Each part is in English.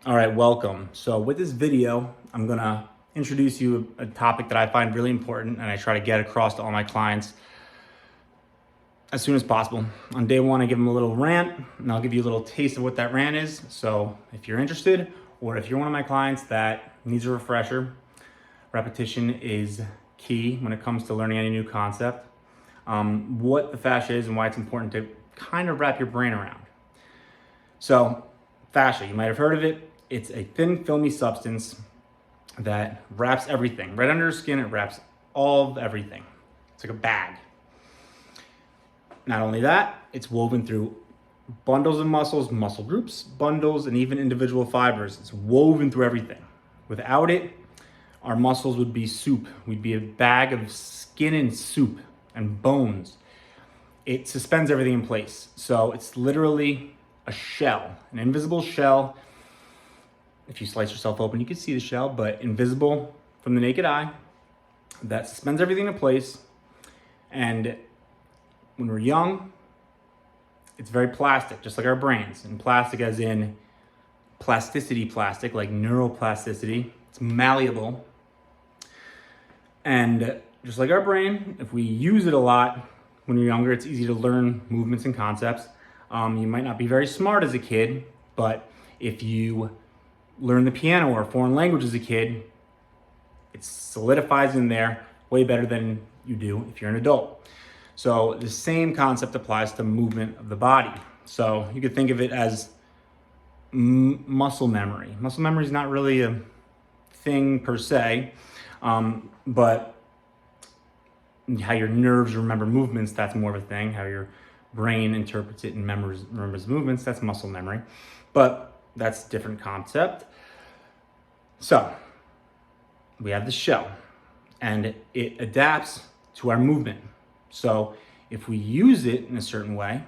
All right, welcome. So with this video, I'm gonna introduce you a topic that I find really important and I try to get across to all my clients as soon as possible. On day one, I give them a little rant and I'll give you a little taste of what that rant is. So if you're interested, or if you're one of my clients that needs a refresher, repetition is key when it comes to learning any new concept. What the fascia is and why it's important to kind of wrap your brain around. So fascia, you might have heard of it. It's a thin, filmy substance that wraps everything. Right under your skin, it wraps all of everything. It's like a bag. Not only that, it's woven through bundles of muscles, muscle groups, bundles, and even individual fibers. It's woven through everything. Without it, our muscles would be soup. We'd be a bag of skin and soup and bones. It suspends everything in place. So it's literally a shell, an invisible shell. If you slice yourself open, you can see the shell, but invisible from the naked eye, that suspends everything in place. And when we're young, it's very plastic, just like our brains. And plastic as in plasticity plastic, like neuroplasticity. It's malleable. And just like our brain, if we use it a lot when you're younger, it's easy to learn movements and concepts. You might not be very smart as a kid, but if you learn the piano or a foreign language as a kid, it solidifies in there way better than you do if you're an adult. So the same concept applies to movement of the body. So you could think of it as muscle memory. Muscle memory is not really a thing per se, but how your nerves remember movements, that's more of a thing. How your brain interprets it and remembers movements, that's muscle memory. But that's a different concept. So we have the shell and it adapts to our movement. So if we use it in a certain way,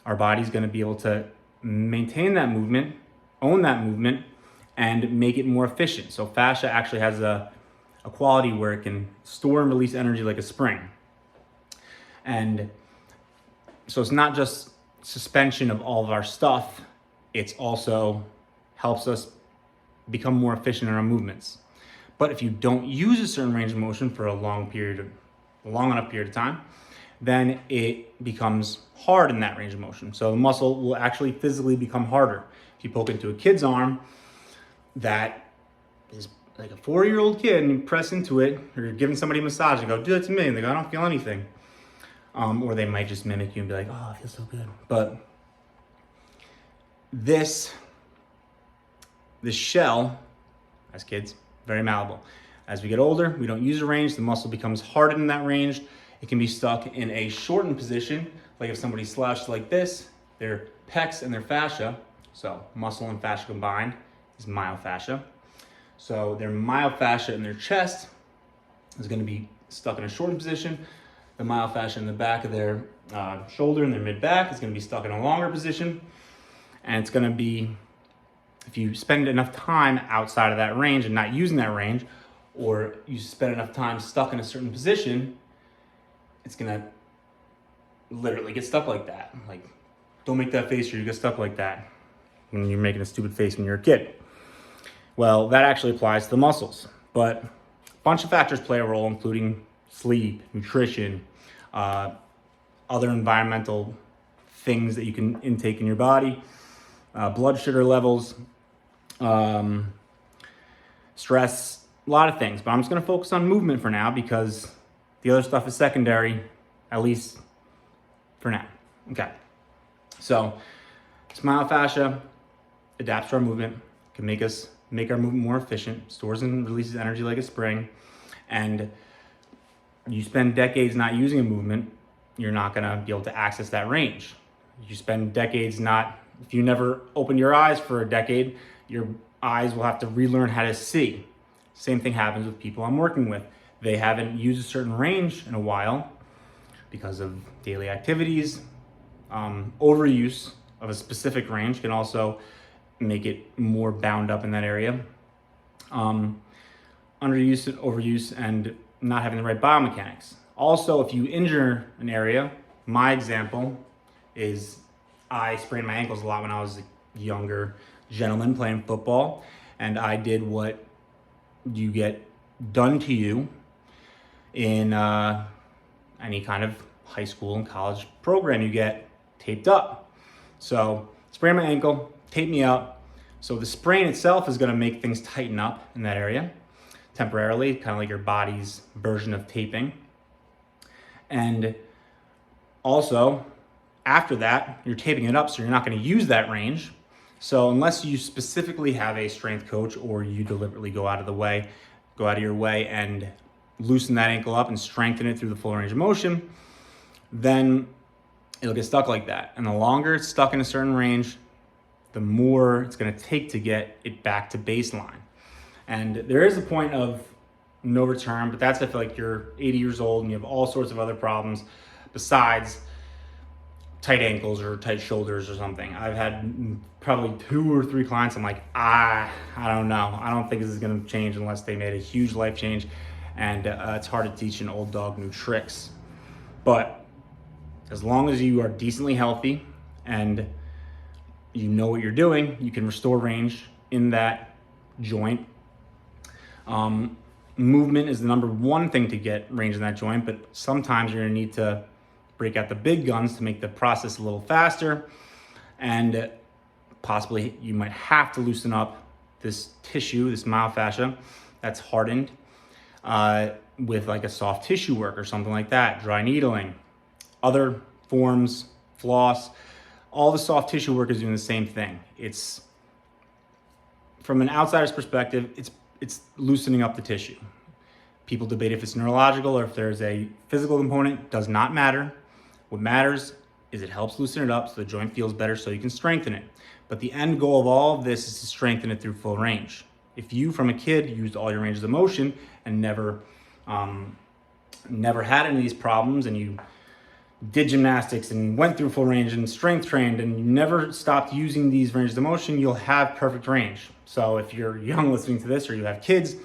our body's going to be able to maintain that movement, own that movement, and make it more efficient. So fascia actually has a quality where it can store and release energy like a spring. And so it's not just suspension of all of our stuff, it's also helps us become more efficient in our movements. But if you don't use a certain range of motion for a long enough period of time, then it becomes hard in that range of motion. So the muscle will actually physically become harder. If you poke into a kid's arm that is like a 4-year-old kid and you press into it, or you're giving somebody a massage and go, do it to me, and they go, I don't feel anything. Or they might just mimic you and be like, oh, it feels so good. But this shell, as kids, very malleable. As we get older, we don't use a range, the muscle becomes hardened in that range. It can be stuck in a shortened position, like if somebody slouched like this, their pecs and their fascia, so muscle and fascia combined is myofascia. So their myofascia in their chest is going to be stuck in a shortened position. The myofascia in the back of their shoulder and their mid-back is going to be stuck in a longer position. And it's going to be, if you spend enough time outside of that range and not using that range, or you spend enough time stuck in a certain position, it's going to literally get stuck like that. Like, don't make that face or you get stuck like that when you're making a stupid face when you're a kid. Well, that actually applies to the muscles, but a bunch of factors play a role, including sleep, nutrition, other environmental things that you can intake in your body, blood sugar levels, stress, a lot of things. But I'm just going to focus on movement for now because the other stuff is secondary, at least for now. Okay. So myofascia adapts to our movement, can make our movement more efficient, stores and releases energy like a spring. And you spend decades not using a movement, you're not going to be able to access that range. You spend decades if you never open your eyes for a decade, your eyes will have to relearn how to see. Same thing happens with people I'm working with. They haven't used a certain range in a while because of daily activities. Overuse of a specific range can also make it more bound up in that area. Underuse and overuse and not having the right biomechanics. Also, if you injure an area, my example is I sprained my ankles a lot when I was younger, gentleman playing football, and I did what you get done to you in any kind of high school and college program. You get taped up. So sprain my ankle, tape me up. So the sprain itself is going to make things tighten up in that area temporarily, kind of like your body's version of taping. And also, after that, you're taping it up, so you're not going to use that range. So unless you specifically have a strength coach or you deliberately go out of your way and loosen that ankle up and strengthen it through the full range of motion, then it'll get stuck like that. And the longer it's stuck in a certain range, the more it's going to take to get it back to baseline. And there is a point of no return, but that's if like you're 80 years old and you have all sorts of other problems besides tight ankles or tight shoulders or something. I've had probably 2 or 3 clients. I'm like, I don't know. I don't think this is going to change unless they made a huge life change. And it's hard to teach an old dog new tricks. But as long as you are decently healthy and you know what you're doing, you can restore range in that joint. Movement is the number one thing to get range in that joint, but sometimes you're going to need to break out the big guns to make the process a little faster, and possibly you might have to loosen up this tissue, this myofascia that's hardened, with like a soft tissue work or something like that, dry needling, other forms, floss. All the soft tissue work is doing the same thing. It's, from an outsider's perspective, it's loosening up the tissue. People debate if it's neurological or if there's a physical component. Does not matter. What matters is it helps loosen it up so the joint feels better so you can strengthen it. But the end goal of all of this is to strengthen it through full range. If you, from a kid, used all your ranges of motion and never had any of these problems, and you did gymnastics and went through full range and strength trained and you never stopped using these ranges of motion, you'll have perfect range. So if you're young listening to this or you have kids,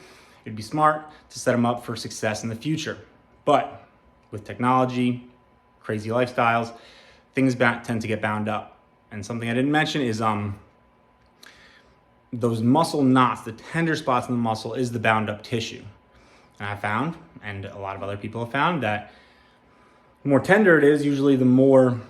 it'd be smart to set them up for success in the future. But with technology, crazy lifestyles, things tend to get bound up. And something I didn't mention is those muscle knots, the tender spots in the muscle, is the bound up tissue. And I found, and a lot of other people have found, that the more tender it is, usually the more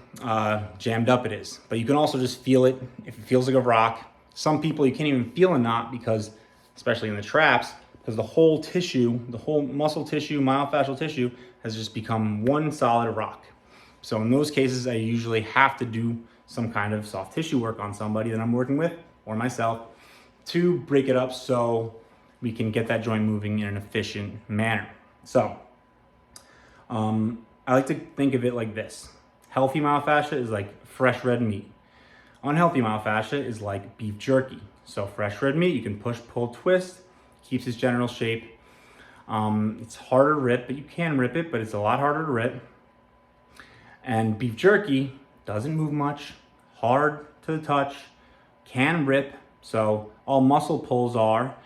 jammed up it is. But you can also just feel it if it feels like a rock. Some people, you can't even feel a knot because, especially in the traps, because the whole tissue, the whole muscle tissue, myofascial tissue, has just become one solid rock. So in those cases, I usually have to do some kind of soft tissue work on somebody that I'm working with or myself to break it up so we can get that joint moving in an efficient manner. So I like to think of it like this. Healthy myofascia is like fresh red meat. Unhealthy myofascia is like beef jerky. So fresh red meat, you can push, pull, twist, keeps its general shape. It's harder to rip, but you can rip it, but it's a lot harder to rip. And beef jerky doesn't move much, hard to the touch, can rip. So all muscle pulls are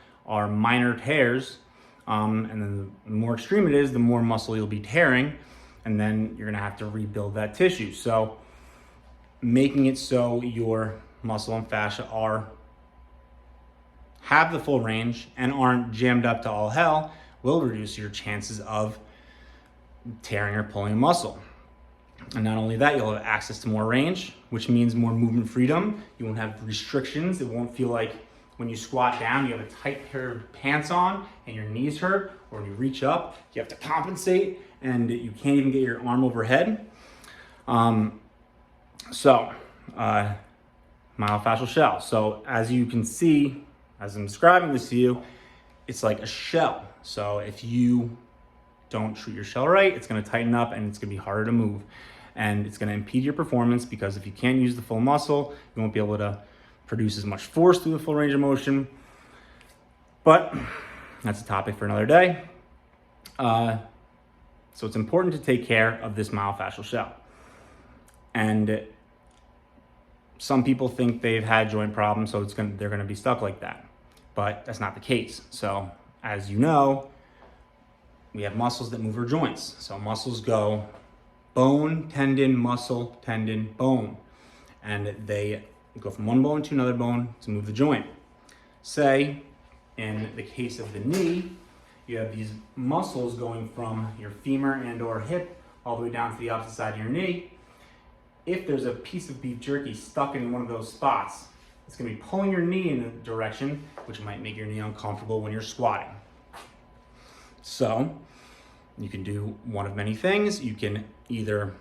minor tears. And then the more extreme it is, the more muscle you'll be tearing. And then you're gonna have to rebuild that tissue. So making it so your muscle and fascia have the full range and aren't jammed up to all hell will reduce your chances of tearing or pulling a muscle. And not only that, you'll have access to more range, which means more movement freedom. You won't have restrictions. It won't feel like when you squat down, you have a tight pair of pants on and your knees hurt, or when you reach up, you have to compensate and you can't even get your arm overhead. Myofascial shell. So as you can see, as I'm describing this to you, it's like a shell. So if you don't treat your shell right, it's gonna tighten up and it's gonna be harder to move. And it's gonna impede your performance because if you can't use the full muscle, you won't be able to produce as much force through the full range of motion. But that's a topic for another day. So it's important to take care of this myofascial shell. And some people think they've had joint problems, so they're gonna be stuck like that. But that's not the case. So as you know, we have muscles that move our joints. So muscles go bone, tendon, muscle, tendon, bone. And they You go from one bone to another bone to move the joint. Say, in the case of the knee, you have these muscles going from your femur and or hip all the way down to the opposite side of your knee. If there's a piece of beef jerky stuck in one of those spots, it's gonna be pulling your knee in a direction, which might make your knee uncomfortable when you're squatting. So you can do one of many things. You can either,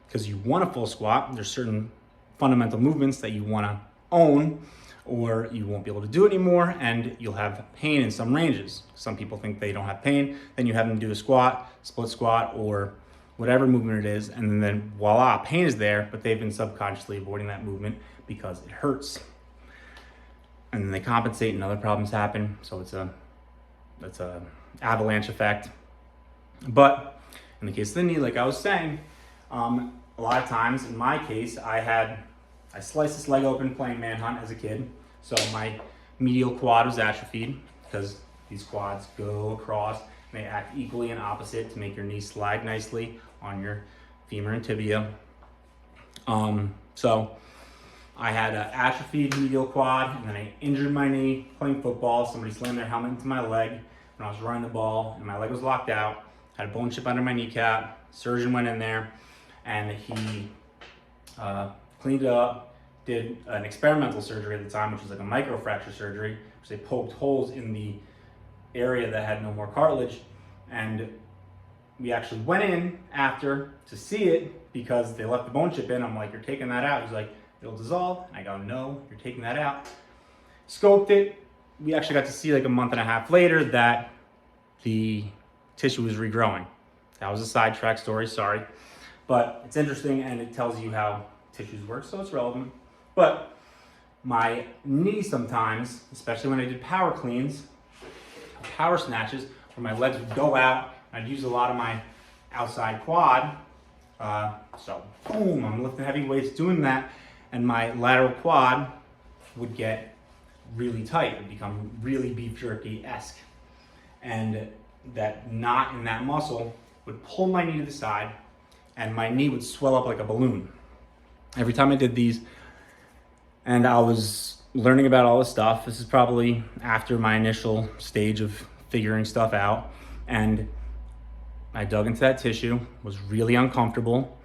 because you want a full squat, there's certain fundamental movements that you want to own, or you won't be able to do it anymore and you'll have pain in some ranges. Some people think they don't have pain, then you have them do a squat, split squat, or whatever movement it is, and then voila, pain is there, but they've been subconsciously avoiding that movement because it hurts. And then they compensate and other problems happen, so it's a avalanche effect. But in the case of the knee, like I was saying, a lot of times in my case, I sliced this leg open playing manhunt as a kid. So my medial quad was atrophied because these quads go across and they act equally and opposite to make your knee slide nicely on your femur and tibia. So I had an atrophied medial quad, and then I injured my knee playing football. Somebody slammed their helmet into my leg when I was running the ball, and my leg was locked out. Had a bone chip under my kneecap. Surgeon went in there, and he cleaned it up, did an experimental surgery at the time, which was like a microfracture surgery, which they poked holes in the area that had no more cartilage. And we actually went in after to see it because they left the bone chip in. I'm like, "You're taking that out?" He's like, "It'll dissolve." And I go, "No, you're taking that out." Scoped it. We actually got to see like a month and a half later that the tissue was regrowing. That was a sidetrack story, sorry. But it's interesting and it tells you how tissues work, so it's relevant. But my knee sometimes, especially when I did power cleans, power snatches, where my legs would go out, I'd use a lot of my outside quad. So boom, I'm lifting heavy weights doing that, and my lateral quad would get really tight. It would become really beef jerky-esque. And that knot in that muscle would pull my knee to the side, and my knee would swell up like a balloon. Every time I did these, and I was learning about all this stuff, this is probably after my initial stage of figuring stuff out, and I dug into that tissue, was really uncomfortable,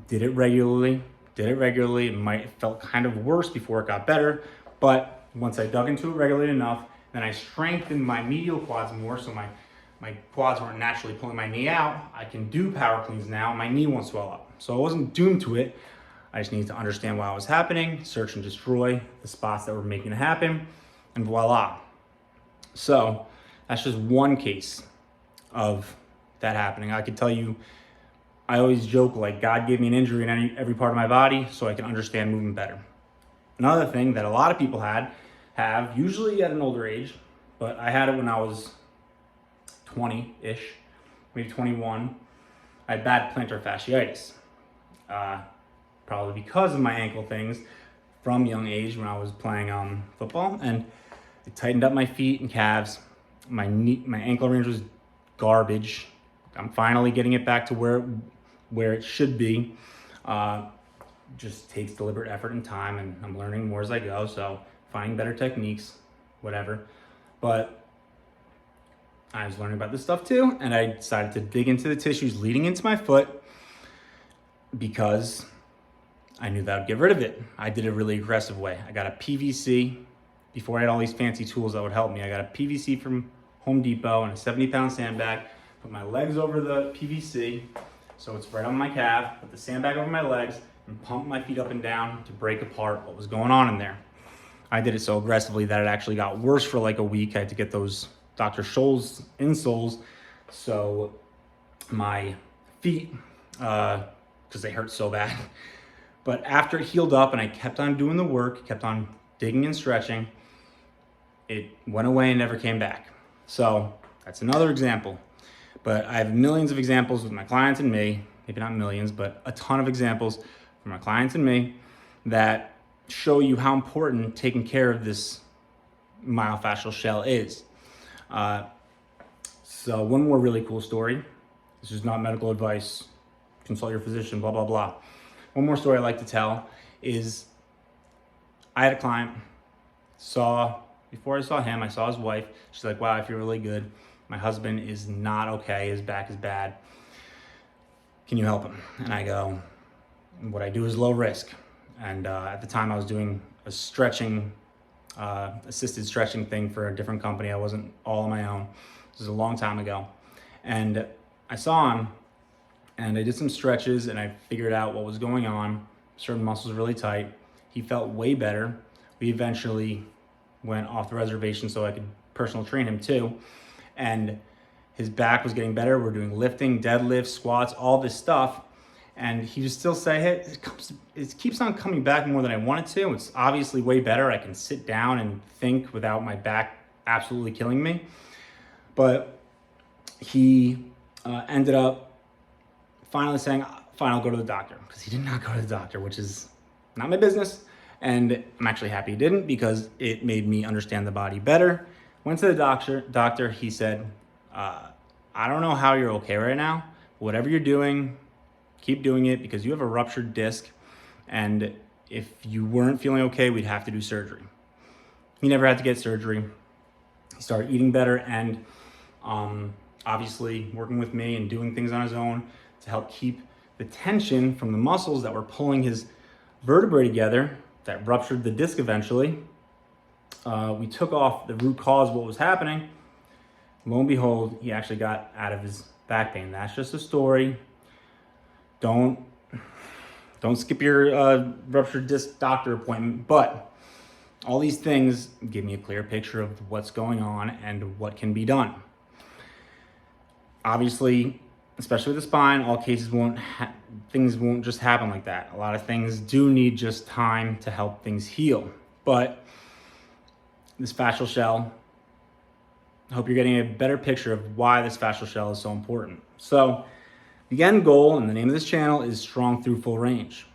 did it regularly. It felt kind of worse before it got better, but once I dug into it regularly enough, then I strengthened my medial quads more, so my quads weren't naturally pulling my knee out. I can do power cleans now, my knee won't swell up. So I wasn't doomed to it. I just needed to understand why it was happening, search and destroy the spots that were making it happen, and voila. So that's just one case of that happening. I could tell you, I always joke like God gave me an injury in every part of my body so I can understand movement better. Another thing that a lot of people have, usually at an older age, but I had it when I was 20-ish, maybe 21. I had bad plantar fasciitis, probably because of my ankle things from young age when I was playing football, and it tightened up my feet and calves. My ankle range was garbage. I'm finally getting it back to where it should be. Just takes deliberate effort and time, and I'm learning more as I go, so finding better techniques, whatever. But I was learning about this stuff too, and I decided to dig into the tissues leading into my foot because I knew that would get rid of it. I did it a really aggressive way. I got a PVC. Before I had all these fancy tools that would help me, I got a PVC from Home Depot and a 70-pound sandbag. Put my legs over the PVC, so it's right on my calf, put the sandbag over my legs, and pump my feet up and down to break apart what was going on in there. I did it so aggressively that it actually got worse for like a week. I had to get those Dr. Scholl's insoles, so my feet, because they hurt so bad. But after it healed up and I kept on doing the work, kept on digging and stretching, it went away and never came back. So that's another example. But I have millions of examples with my clients and me, maybe not millions, but a ton of examples from my clients and me that show you how important taking care of this myofascial shell is. So one more really cool story. This is not medical advice. Consult your physician, blah, blah, blah. One more story I like to tell is I had a client, before I saw him, I saw his wife. She's like, wow, I feel really good. My husband is not okay. His back is bad. Can you help him? And I go, what I do is low risk. And at the time I was doing a stretching, assisted stretching thing for a different company. I wasn't all on my own. This was a long time ago. And I saw him and I did some stretches and I figured out what was going on. Certain muscles really tight. He felt way better. We eventually went off the reservation so I could personal train him too. And his back was getting better. We're doing lifting, deadlifts, squats, all this stuff. And he would still say, hey, it keeps on coming back more than I want it to. It's obviously way better. I can sit down and think without my back absolutely killing me. But he ended up finally saying, fine, I'll go to the doctor. Because he did not go to the doctor, which is not my business. And I'm actually happy he didn't because it made me understand the body better. Went to the doctor, he said, I don't know how you're okay right now. Whatever you're doing, keep doing it because you have a ruptured disc. And if you weren't feeling okay, we'd have to do surgery. He never had to get surgery. He started eating better and obviously working with me and doing things on his own to help keep the tension from the muscles that were pulling his vertebrae together that ruptured the disc eventually. We took off the root cause of what was happening. Lo and behold, he actually got out of his back pain. That's just a story. Don't skip your ruptured disc doctor appointment. But all these things give me a clear picture of what's going on and what can be done. Obviously, especially with the spine, all cases things won't just happen like that. A lot of things do need just time to help things heal. But this fascial shell, I hope you're getting a better picture of why this fascial shell is so important. So the end goal and the name of this channel is Strong Through Full Range,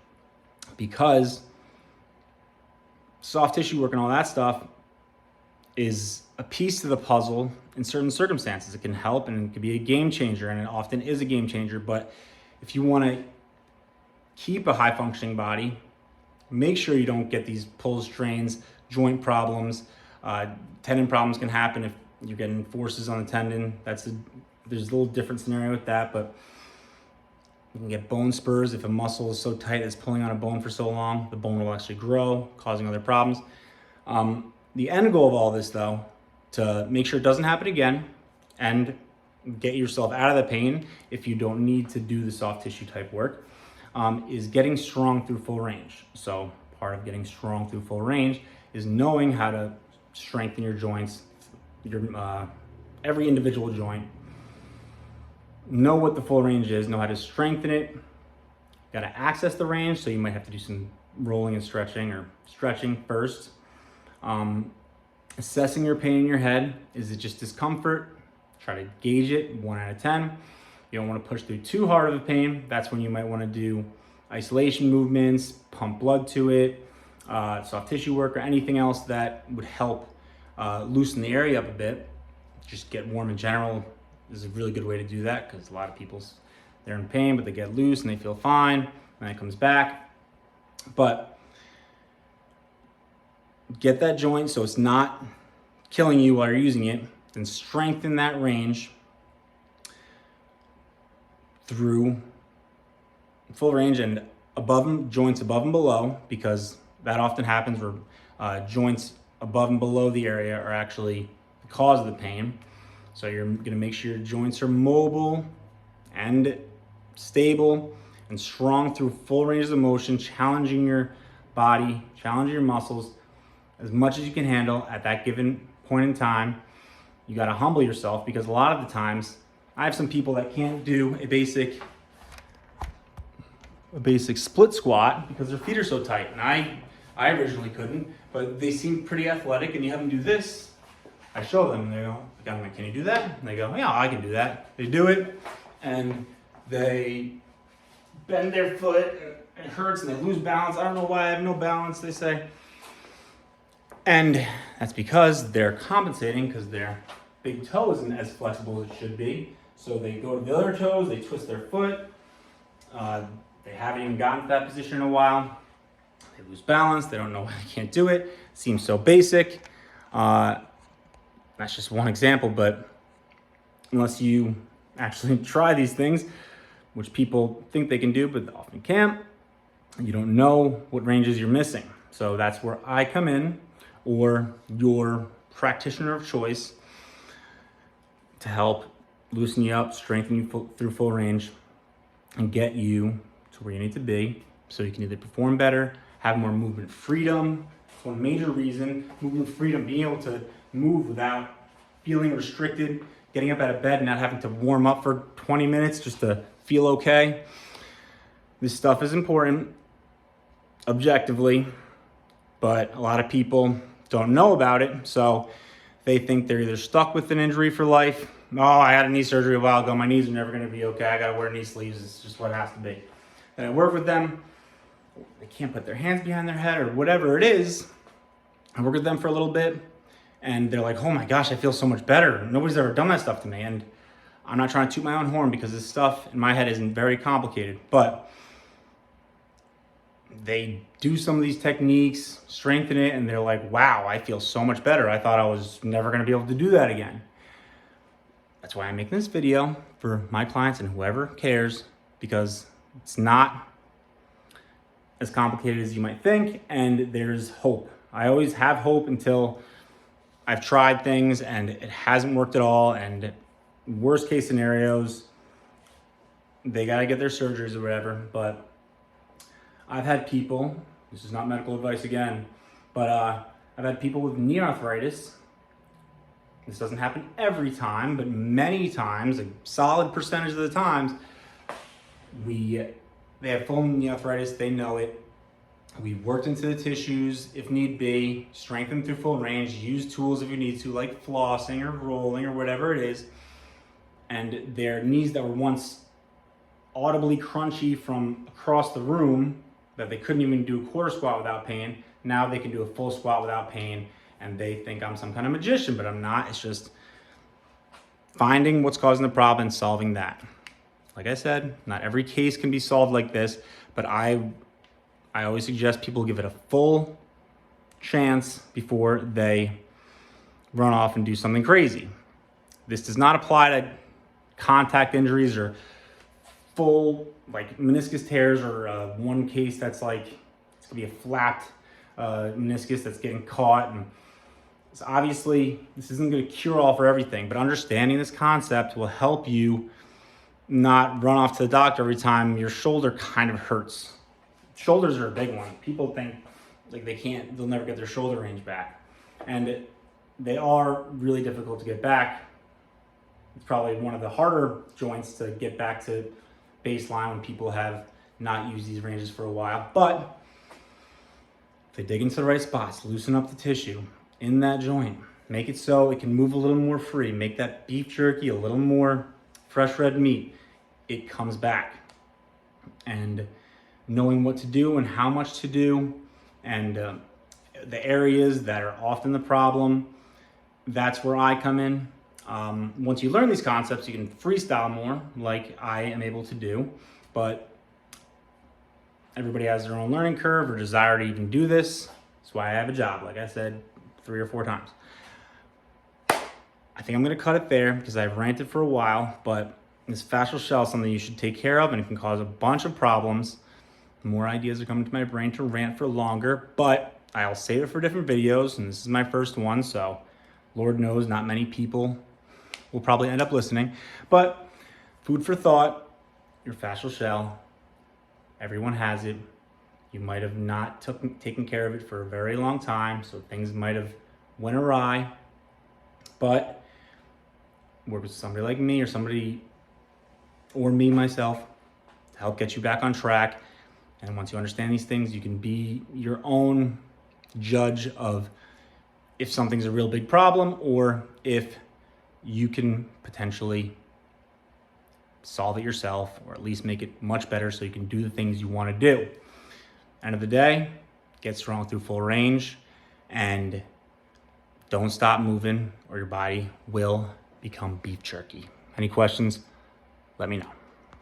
because soft tissue work and all that stuff is a piece to the puzzle in certain circumstances. It can help and it can be a game changer, and it often is a game changer. But if you want to keep a high functioning body, make sure you don't get these pulls, strains, joint problems. Tendon problems can happen if you're getting forces on the tendon. There's a little different scenario with that, but you can get bone spurs if a muscle is so tight it's pulling on a bone for so long. The bone will actually grow, causing other problems. The end goal of all this, though, to make sure it doesn't happen again and get yourself out of the pain if you don't need to do the soft tissue type work, is getting strong through full range. So part of getting strong through full range is knowing how to strengthen your joints, every individual joint. Know what the full range is, know how to strengthen it. Got to access the range, so you might have to do some rolling and stretching, or stretching first. Assessing your pain in your head. Is it just discomfort? Try to gauge it, 1 out of 10. You don't want to push through too hard of a pain. That's when you might want to do isolation movements, pump blood to it, soft tissue work, or anything else that would help loosen the area up a bit. Just get warm in general is a really good way to do that, because a lot of people, they're in pain, but they get loose and they feel fine, and it comes back. But get that joint so it's not killing you while you're using it, then strengthen that range through full range and joints above and below, because that often happens where joints above and below the area are actually the cause of the pain. So you're going to make sure your joints are mobile and stable and strong through full range of motion, challenging your body, challenging your muscles as much as you can handle at that given point in time. You got to humble yourself, because a lot of the times I have some people that can't do a basic split squat because their feet are so tight, and I originally couldn't, but they seem pretty athletic, and you have them do this. I show them and they go, I'm like, can you do that? And they go, yeah, I can do that. They do it and they bend their foot and it hurts and they lose balance. I don't know why I have no balance, they say. And that's because they're compensating, because their big toe isn't as flexible as it should be. So they go to the other toes, they twist their foot. They haven't even gotten to that position in a while. They lose balance. They don't know why they can't do it. It seems so basic. That's just one example, but unless you actually try these things, which people think they can do, but often can't, you don't know what ranges you're missing. So that's where I come in, or your practitioner of choice, to help loosen you up, strengthen you through full range, and get you to where you need to be so you can either perform better, have more movement freedom. That's one major reason. Movement freedom, being able to move without feeling restricted, getting up out of bed and not having to warm up for 20 minutes just to feel okay. This stuff is important objectively, but a lot of people don't know about it, so they think they're either stuck with an injury for life. Oh, I had a knee surgery a while ago, my knees are never gonna be okay, I gotta wear knee sleeves, it's just what it has to be. And I work with them, they can't put their hands behind their head or whatever it is. I work with them for a little bit, and they're like, oh my gosh, I feel so much better. Nobody's ever done that stuff to me. And I'm not trying to toot my own horn because this stuff in my head isn't very complicated, but they do some of these techniques, strengthen it, and they're like, wow, I feel so much better. I thought I was never gonna be able to do that again. That's why I'm making this video for my clients and whoever cares, because it's not as complicated as you might think, and there's hope. I always have hope until I've tried things and it hasn't worked at all, and worst case scenarios, they gotta get their surgeries or whatever. But I've had people, this is not medical advice again, but I've had people with knee arthritis. This doesn't happen every time, but many times, a solid percentage of the times, they have full knee arthritis, they know it. We worked into the tissues if need be, strengthen through full range, use tools if you need to, like flossing or rolling or whatever it is. And their knees that were once audibly crunchy from across the room, that they couldn't even do a quarter squat without pain, now they can do a full squat without pain. And they think I'm some kind of magician, but I'm not. It's just finding what's causing the problem and solving that. Like I said, not every case can be solved like this, but I always suggest people give it a full chance before they run off and do something crazy. This does not apply to contact injuries or full like meniscus tears, or one case that's like, it's gonna be a flapped meniscus that's getting caught. And so obviously this isn't gonna cure all for everything, but understanding this concept will help you not run off to the doctor every time your shoulder kind of hurts. Shoulders are a big one. People think like they'll never get their shoulder range back. And they are really difficult to get back. It's probably one of the harder joints to get back to baseline when people have not used these ranges for a while. But if they dig into the right spots, loosen up the tissue in that joint, make it so it can move a little more free, make that beef jerky a little more fresh red meat, it comes back. And knowing what to do and how much to do, and the areas that are often the problem, that's where I come in. Once you learn these concepts, you can freestyle more, like I am able to do, but everybody has their own learning curve or desire to even do this. That's why I have a job, like I said 3 or 4 times. I think I'm gonna cut it there because I've ranted for a while, but this fascial shell is something you should take care of, and it can cause a bunch of problems. More ideas are coming to my brain to rant for longer, but I'll save it for different videos, and this is my first one, so Lord knows not many people will probably end up listening. But food for thought, your fascial shell, everyone has it. You might have not taken care of it for a very long time, so things might have went awry, but work with somebody like me or me myself to help get you back on track. And once you understand these things, you can be your own judge of if something's a real big problem or if you can potentially solve it yourself, or at least make it much better so you can do the things you want to do. End of the day, get strong through full range and don't stop moving or your body will become beef jerky. Any questions? Let me know.